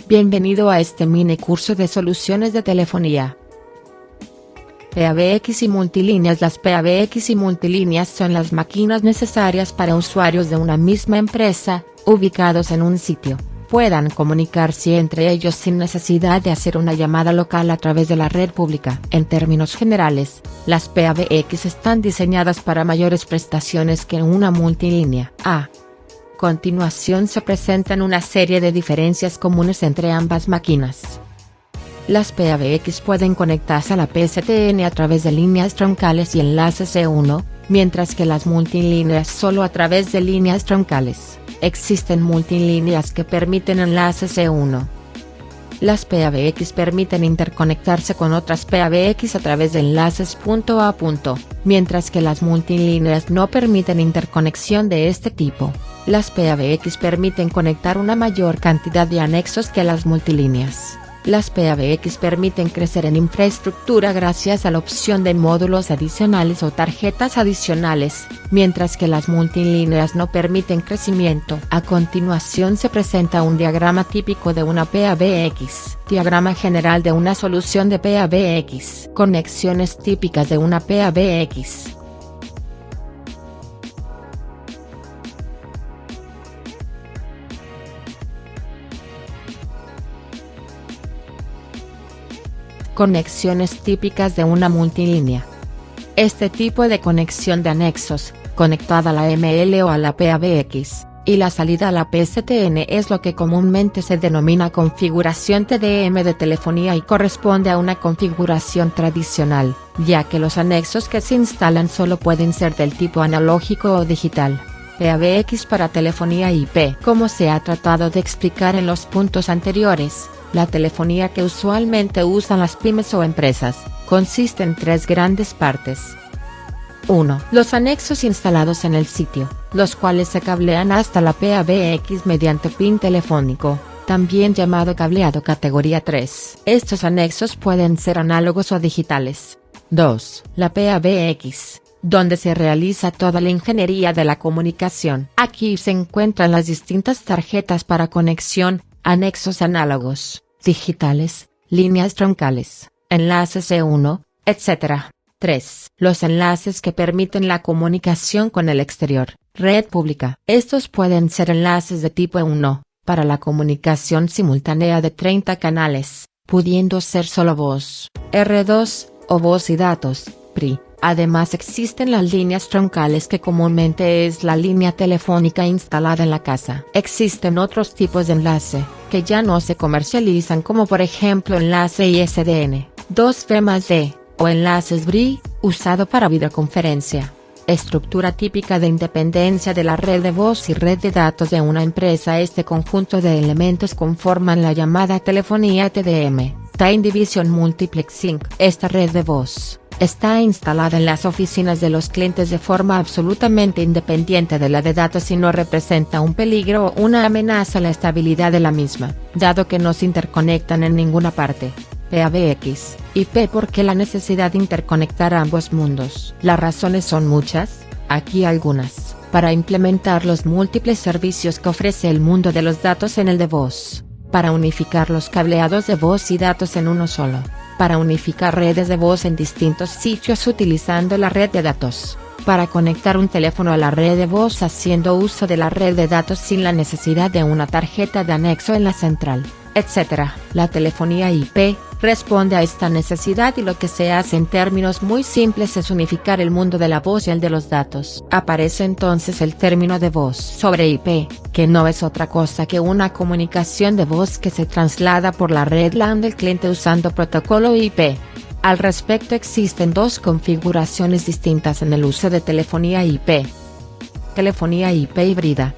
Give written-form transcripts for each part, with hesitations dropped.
Bienvenido a este mini curso de soluciones de telefonía. PBX y multilíneas. Las PBX y multilíneas son las máquinas necesarias para usuarios de una misma empresa, ubicados en un sitio, puedan comunicarse entre ellos sin necesidad de hacer una llamada local a través de la red pública. En términos generales, las PBX están diseñadas para mayores prestaciones que una multilínea. A continuación se presentan una serie de diferencias comunes entre ambas máquinas. Las PBX pueden conectarse a la PSTN a través de líneas troncales y enlaces E1, mientras que las multilíneas solo a través de líneas troncales. Existen multilíneas que permiten enlaces E1. Las PBX permiten interconectarse con otras PBX a través de enlaces punto a punto, mientras que las multilíneas no permiten interconexión de este tipo. Las PBX permiten conectar una mayor cantidad de anexos que las multilíneas. Las PBX permiten crecer en infraestructura gracias a la opción de módulos adicionales o tarjetas adicionales, mientras que las multilíneas no permiten crecimiento. A continuación se presenta un diagrama típico de una PBX. Diagrama general de una solución de PBX. Conexiones típicas de una PBX. Conexiones típicas de una multilínea. Este tipo de conexión de anexos, conectada a la ML o a la PBX, y la salida a la PSTN es lo que comúnmente se denomina configuración TDM de telefonía y corresponde a una configuración tradicional, ya que los anexos que se instalan solo pueden ser del tipo analógico o digital. PBX para telefonía IP. Como se ha tratado de explicar en los puntos anteriores, la telefonía que usualmente usan las pymes o empresas, consiste en tres grandes partes. 1. Los anexos instalados en el sitio, los cuales se cablean hasta la PBX mediante pin telefónico, también llamado cableado categoría 3. Estos anexos pueden ser análogos o digitales. 2. La PBX, donde se realiza toda la ingeniería de la comunicación. Aquí se encuentran las distintas tarjetas para conexión, anexos análogos, digitales, líneas troncales, enlaces E1, etc. 3. Los enlaces que permiten la comunicación con el exterior, red pública. Estos pueden ser enlaces de tipo E1, para la comunicación simultánea de 30 canales, pudiendo ser solo voz, R2, o voz y datos, PRI. Además existen las líneas troncales que comúnmente es la línea telefónica instalada en la casa. Existen otros tipos de enlace, que ya no se comercializan como por ejemplo enlace ISDN, 2V+D, o enlaces BRI, usado para videoconferencia. Estructura típica de independencia de la red de voz y red de datos de una empresa. Este conjunto de elementos conforman la llamada telefonía TDM, Time Division Multiplexing. Esta red de voz está instalada en las oficinas de los clientes de forma absolutamente independiente de la de datos y no representa un peligro o una amenaza a la estabilidad de la misma, dado que no se interconectan en ninguna parte. PBX, IP. ¿Por qué la necesidad de interconectar ambos mundos? Las razones son muchas, aquí algunas. Para implementar los múltiples servicios que ofrece el mundo de los datos en el de voz. Para unificar los cableados de voz y datos en uno solo. Para unificar redes de voz en distintos sitios utilizando la red de datos. Para conectar un teléfono a la red de voz haciendo uso de la red de datos sin la necesidad de una tarjeta de anexo en la central, etc. La telefonía IP responde a esta necesidad y lo que se hace en términos muy simples es unificar el mundo de la voz y el de los datos. Aparece entonces el término de voz sobre IP, que no es otra cosa que una comunicación de voz que se traslada por la red LAN del cliente usando protocolo IP. Al respecto existen dos configuraciones distintas en el uso de telefonía IP. Telefonía IP híbrida.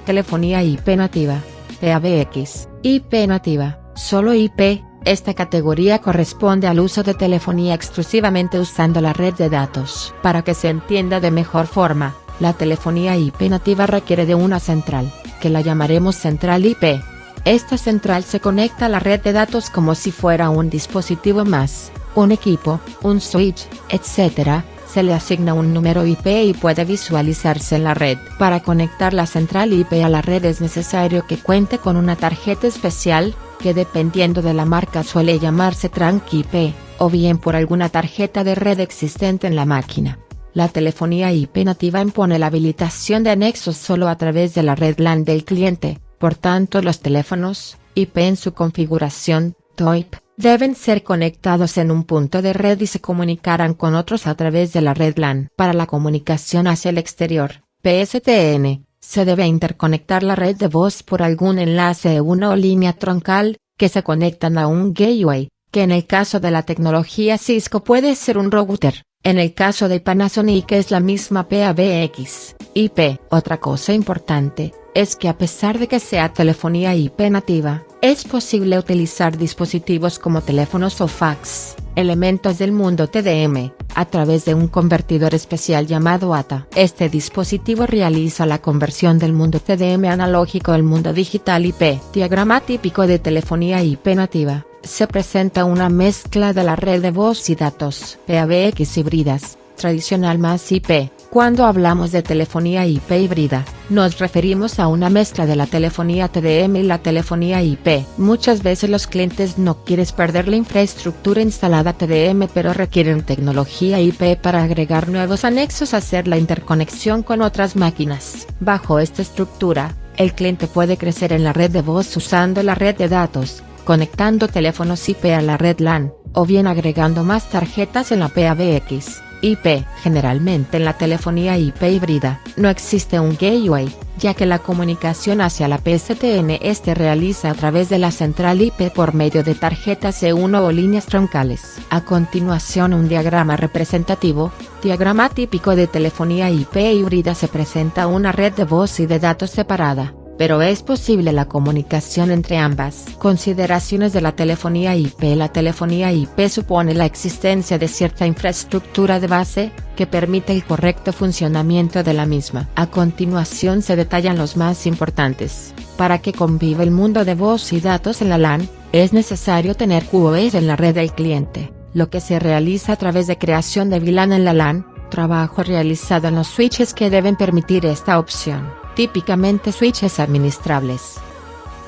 Telefonía IP nativa. PBX. IP nativa, solo IP. Esta categoría corresponde al uso de telefonía exclusivamente usando la red de datos. Para que se entienda de mejor forma, la telefonía IP nativa requiere de una central, que la llamaremos central IP. Esta central se conecta a la red de datos como si fuera un dispositivo más, un equipo, un switch, etc., se le asigna un número IP y puede visualizarse en la red. Para conectar la central IP a la red es necesario que cuente con una tarjeta especial, que dependiendo de la marca suele llamarse Trunk IP, o bien por alguna tarjeta de red existente en la máquina. La telefonía IP nativa impone la habilitación de anexos solo a través de la red LAN del cliente, por tanto los teléfonos IP en su configuración TOIP deben ser conectados en un punto de red y se comunicarán con otros a través de la red LAN. Para la comunicación hacia el exterior, PSTN, se debe interconectar la red de voz por algún enlace E1 o línea troncal, que se conectan a un gateway, que en el caso de la tecnología Cisco puede ser un router. En el caso de Panasonic es la misma PABX IP. Otra cosa importante es que a pesar de que sea telefonía IP nativa, es posible utilizar dispositivos como teléfonos o fax, elementos del mundo TDM, a través de un convertidor especial llamado ATA. Este dispositivo realiza la conversión del mundo TDM analógico al mundo digital IP. Diagrama típico de telefonía IP nativa. Se presenta una mezcla de la red de voz y datos PABX híbridas, tradicional más IP. Cuando hablamos de telefonía IP híbrida, nos referimos a una mezcla de la telefonía TDM y la telefonía IP. Muchas veces los clientes no quieren perder la infraestructura instalada TDM pero requieren tecnología IP para agregar nuevos anexos, hacer la interconexión con otras máquinas. Bajo esta estructura, el cliente puede crecer en la red de voz usando la red de datos, conectando teléfonos IP a la red LAN, o bien agregando más tarjetas en la PABX IP. Generalmente en la telefonía IP híbrida, no existe un gateway, ya que la comunicación hacia la PSTN se realiza a través de la central IP por medio de tarjetas E1 o líneas troncales. A continuación un diagrama representativo, diagrama típico de telefonía IP híbrida. Se presenta una red de voz y de datos separada, pero es posible la comunicación entre ambas. Consideraciones de la telefonía IP. La telefonía IP supone la existencia de cierta infraestructura de base, que permite el correcto funcionamiento de la misma. A continuación se detallan los más importantes. Para que conviva el mundo de voz y datos en la LAN, es necesario tener QoS en la red del cliente, lo que se realiza a través de creación de VLAN en la LAN, trabajo realizado en los switches que deben permitir esta opción. Típicamente switches administrables.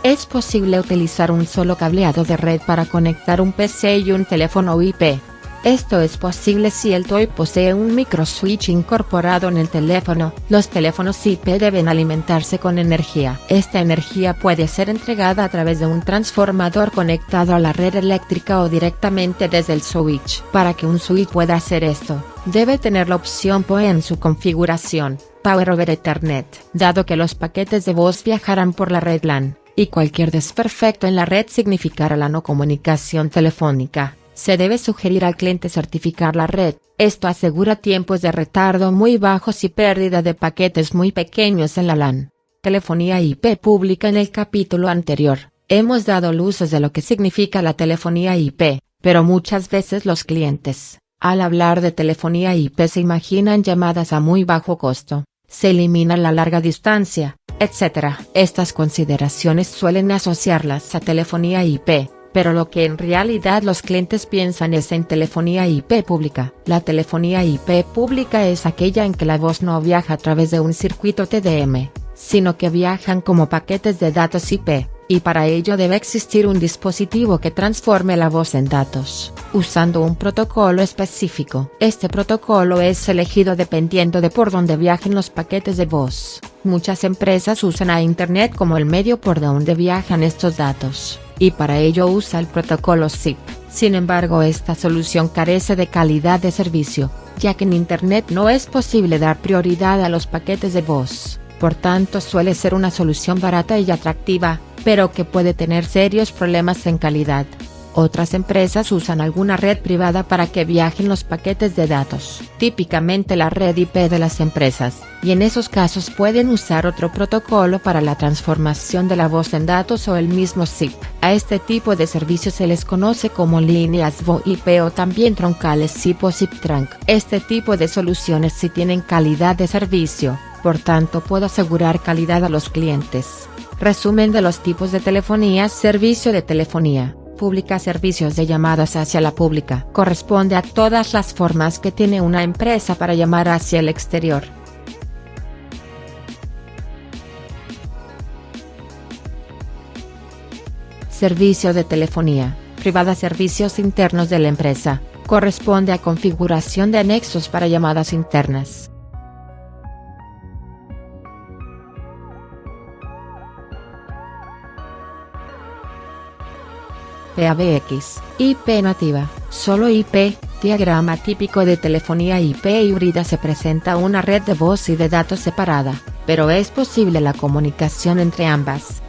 Es posible utilizar un solo cableado de red para conectar un PC y un teléfono IP. Esto es posible si el TOI posee un microswitch incorporado en el teléfono. Los teléfonos IP deben alimentarse con energía. Esta energía puede ser entregada a través de un transformador conectado a la red eléctrica o directamente desde el switch. Para que un switch pueda hacer esto, debe tener la opción PoE en su configuración, Power over Ethernet. Dado que los paquetes de voz viajarán por la red LAN, y cualquier desperfecto en la red significará la no comunicación telefónica, se debe sugerir al cliente certificar la red. Esto asegura tiempos de retardo muy bajos y pérdida de paquetes muy pequeños en la LAN. Telefonía IP pública. En el capítulo anterior, hemos dado luces de lo que significa la telefonía IP, pero muchas veces los clientes, al hablar de telefonía IP, se imaginan llamadas a muy bajo costo, se elimina la larga distancia, etc. Estas consideraciones suelen asociarlas a telefonía IP, pero lo que en realidad los clientes piensan es en telefonía IP pública. La telefonía IP pública es aquella en que la voz no viaja a través de un circuito TDM, sino que viajan como paquetes de datos IP, y para ello debe existir un dispositivo que transforme la voz en datos, usando un protocolo específico. Este protocolo es elegido dependiendo de por dónde viajen los paquetes de voz. Muchas empresas usan a Internet como el medio por donde viajan estos datos, y para ello usa el protocolo SIP. Sin embargo, esta solución carece de calidad de servicio, ya que en Internet no es posible dar prioridad a los paquetes de voz. Por tanto, suele ser una solución barata y atractiva, pero que puede tener serios problemas en calidad. Otras empresas usan alguna red privada para que viajen los paquetes de datos, típicamente la red IP de las empresas, y en esos casos pueden usar otro protocolo para la transformación de la voz en datos o el mismo SIP. A este tipo de servicios se les conoce como líneas VoIP o también troncales SIP o SIP trunk. Este tipo de soluciones sí tienen calidad de servicio, por tanto puedo asegurar calidad a los clientes. Resumen de los tipos de telefonía. Servicio de telefonía. pública. Servicios de llamadas hacia la pública corresponde a todas las formas que tiene una empresa para llamar hacia el exterior. Servicio de telefonía privada. Servicios internos de la empresa, corresponde a configuración de anexos para llamadas internas. PABX, IP nativa, solo IP, diagrama típico de telefonía IP híbrida. Se presenta una red de voz y de datos separada, pero es posible la comunicación entre ambas.